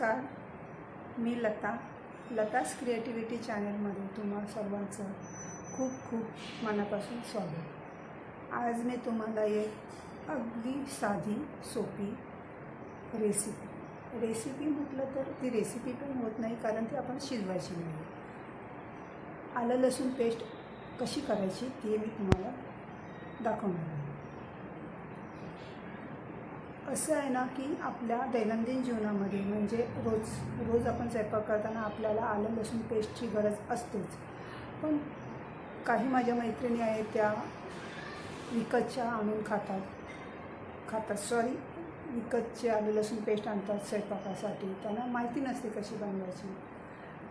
नमस्कार, मी लतास क्रिएटिव्हिटी चॅनलमध्ये तुम्हा सर्वांचं खूप खूप मनापासून स्वागत। आज मी तुम्हाला एक अगदी साधी सोपी रेसिपी म्हटलं तर ती रेसिपी पण होत नाही, कारण ती आपण शिजवायची नाही। आलं लसूण पेस्ट कशी करायची ते मी तुम्हाला दाखवणार आहे। असं आहे ना की आपल्या दैनंदिन जीवनामध्ये म्हणजे रोज आपण स्वयंपाक करताना आपल्याला आलं लसूण पेस्टची गरज असतेच, पण काही माझ्या मैत्रिणी आहेत त्या विकतच्या आणून विकतचे आलं लसूण पेस्ट आणतात स्वयंपाकासाठी। त्यांना माहिती नसते कशी बनवायची,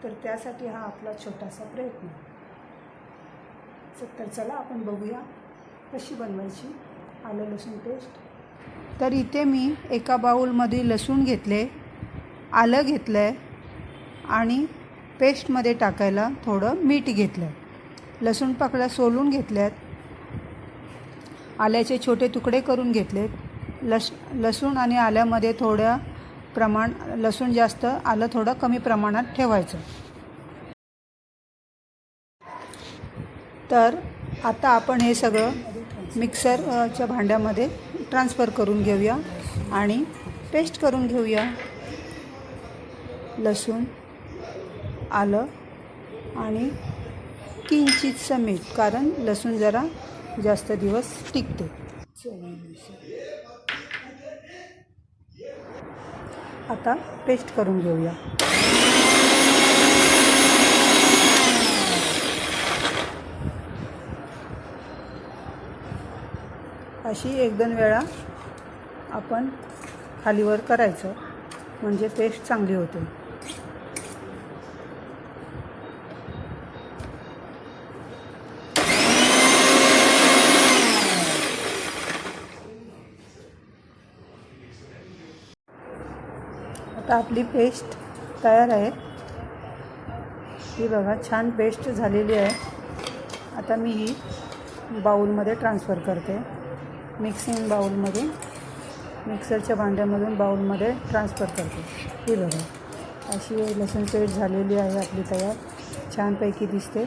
तर त्यासाठी हा आपला छोटासा प्रयत्न। तर चला आपण बघूया कशी बनवायची आलं लसूण पेस्ट। तर इथे मी एका बाउलमध्ये लसूण घेतले, आलं घेतलं आहे आणि पेस्टमध्ये टाकायला थोडं मीठ घेतलं आहे। लसूण पाकळ्या सोलून घेतल्यात, आल्याचे छोटे तुकडे करून घेतलेत। लसूण आणि आल्यामध्ये लसूण जास्त, आलं थोडं कमी प्रमाणात ठेवायचं। तर आता आपण हे सगळं मिक्सरच्या भांड्यामध्ये ट्रान्सफर करून घेऊया आणि पेस्ट करून घेऊया। लसूण, आलं आणि किंचितसं मीठ, कारण लसूण जरा जास्त दिवस टिकते। आता पेस्ट करून घेऊया। अशी 1-2 वेळा आपण खालीवर करायचं, म्हणजे पेस्ट चांगली होते। आता आपली पेस्ट तयार आहे। ही बघा, छान पेस्ट झालेली आहे। आता मी ही बाउलमध्ये ट्रान्सफर करते, मिक्सिंग बाउलमध्ये, मिक्सरच्या भांड्यामधून बाउलमध्ये ट्रान्सफर करते। ही बघा, अशी लसूण पेस्ट झालेली आहे आपली तयार, छानपैकी दिसते।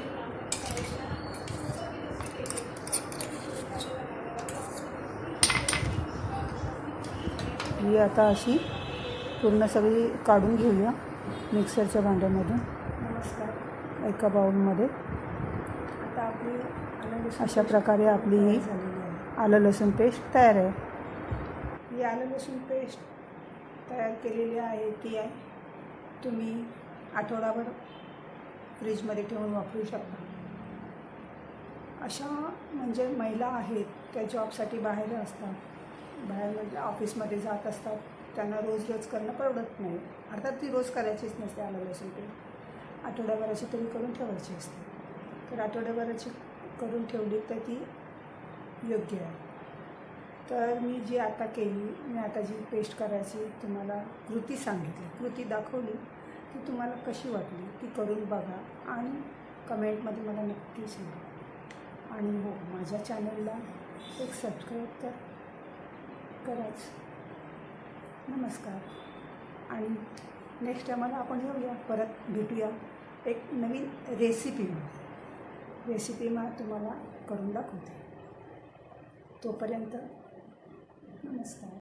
ही आता अशी पूर्ण सगळी काढून घेऊया मिक्सरच्या भांड्यामधून एका बाउलमध्ये। आता आपली अशा प्रकारे आपली ही आलं लसूण पेस्ट तयार आहे। ही आलं लसूण पेस्ट तयार केलेली आहे ती तुम्ही आठवडाभर फ्रीजमध्ये ठेवून वापरू शकता। अशा म्हणजे महिला आहेत त्या जॉबसाठी बाहेर असतात, बाहेर म्हणजे ऑफिसमध्ये जात असतात, त्यांना रोज करणं परवडत नाही। अर्थात ती रोज करायचीच नसते आलं लसूण पेस्ट, आठवड्याभराची तरी करून ठेवायची असते। तर आठवड्याभराची करून ठेवली तर ती योग्य आहे। तर मी जी आता जी पेस्ट करायची तुम्हाला कृती सांगितली, कृती दाखवली, ती तुम्हाला कशी वाटली ती करून बघा आणि कमेंटमध्ये मला नक्की सांगा। आणि हो, माझ्या चॅनलला एक सबस्क्राईब तर कराच। नमस्कार, आणि नेक्स्ट टायमाला आपण येऊया, परत भेटूया एक नवीन रेसिपी तुम्हाला करून दाखवते। तोपर्यंत नमस्कार।